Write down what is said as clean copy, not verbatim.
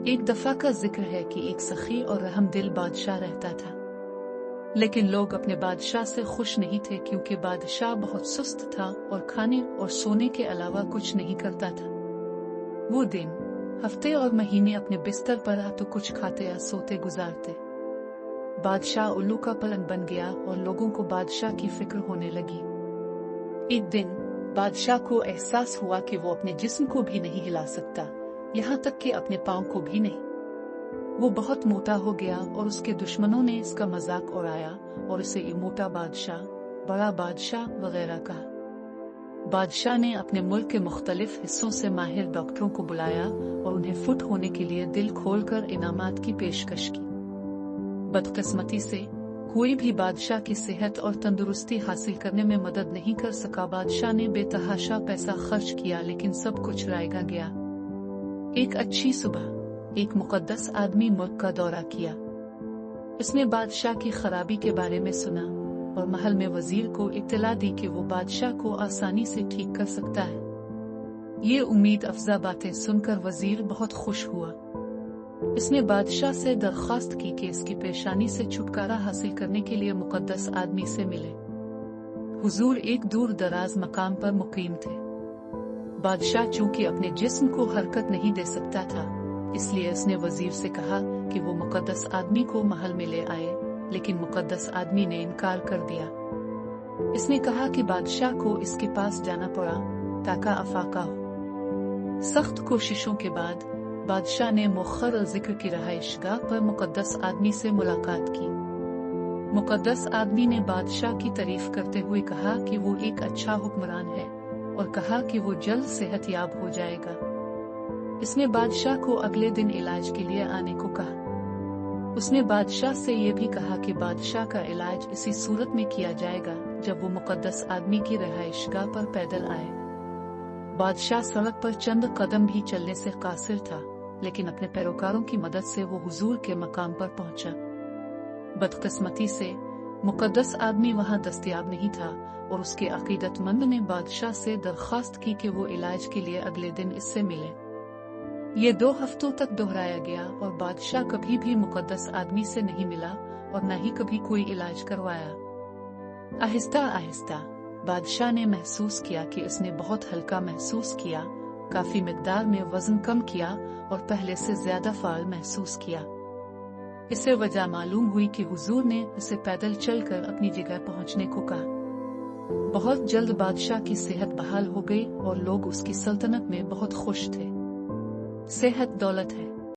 एक दफा का जिक्र है कि एक सखी और रहमदिल बादशाह रहता था, लेकिन लोग अपने बादशाह से खुश नहीं थे क्योंकि बादशाह बहुत सुस्त था और खाने और सोने के अलावा कुछ नहीं करता था। वो दिन, हफ्ते और महीने अपने बिस्तर पर आ तो कुछ खाते या सोते गुजारते। बादशाह उल्लू का पलंग बन गया और लोगों को बादशाह की फिक्र होने लगी। एक दिन बादशाह को एहसास हुआ कि वो अपने जिस्म को भी नहीं हिला सकता, यहाँ तक कि अपने पाँव को भी नहीं। वो बहुत मोटा हो गया और उसके दुश्मनों ने इसका मजाक उड़ाया और उसे मोटा बादशाह, बड़ा बादशाह वगैरह कहा। बादशाह ने अपने मुल्क के मुख्तलिफ हिस्सों से माहिर डॉक्टरों को बुलाया और उन्हें फिट होने के लिए दिल खोलकर इनामात की पेशकश की। बदकिस्मती से कोई भी बादशाह की सेहत और तंदुरुस्ती हासिल करने में मदद नहीं कर सका। बादशाह ने बेतहाशा पैसा खर्च किया लेकिन सब कुछ रायगा गया। एक अच्छी सुबह एक मुकद्दस आदमी मुल्क का दौरा किया। इसने बादशाह की खराबी के बारे में सुना और महल में वजीर को इत्तला दी कि वो बादशाह को आसानी से ठीक कर सकता है। ये उम्मीद अफजा बातें सुनकर वजीर बहुत खुश हुआ। इसने बादशाह से दरख्वास्त की कि इसकी परेशानी से छुटकारा हासिल करने के लिए मुकद्दस आदमी से मिले। हुजूर एक दूर दराज मकाम पर मुकीम थे। बादशाह चूंकि अपने जिस्म को हरकत नहीं दे सकता था, इसलिए इसने वजीर से कहा कि वो मुकद्दस आदमी को महल में ले आए, लेकिन मुकद्दस आदमी ने इनकार कर दिया। इसने कहा कि बादशाह को इसके पास जाना पड़ा ताकि अफाका हो। सख्त कोशिशों के बाद बादशाह ने मुखर जिक्र की रहायशगाह पर मुकद्दस आदमी से मुलाकात की। मुकद्दस आदमी ने बादशाह की तारीफ करते हुए कहा कि वो एक अच्छा हुक्मरान है और कहा कि वो जल्द सेहतयाब हो जाएगा। इसने बादशाह को अगले दिन इलाज के लिए आने को कहा। उसने बादशाह से ये भी कहा कि बादशाह का इलाज इसी सूरत में किया जाएगा जब वो मुकद्दस आदमी की रहायशगाह पर पैदल आए। बादशाह सड़क पर चंद कदम भी चलने से कासिर था, लेकिन अपने पैरोकारों की मदद से वो हुजूर के मकाम पर पहुंचा। बदकिस्मती से मुकद्दस आदमी वहां दस्तयाब नहीं था और उसके अकीदतमंद ने बादशाह से दरख्वास्त की कि वो इलाज के लिए अगले दिन इससे मिले। ये 2 हफ्तों तक दोहराया गया और बादशाह कभी भी मुकद्दस आदमी से नहीं मिला और न ही कभी कोई इलाज करवाया। आहिस्ता आहिस्ता बादशाह ने महसूस किया कि इसने बहुत हल्का महसूस किया, काफी मिकदार में वजन कम किया और पहले से ज्यादा फाल महसूस किया। इसे वजह मालूम हुई कि हुजूर ने उसे पैदल चलकर अपनी जगह पहुंचने को कहा। बहुत जल्द बादशाह की सेहत बहाल हो गई और लोग उसकी सल्तनत में बहुत खुश थे। सेहत दौलत है।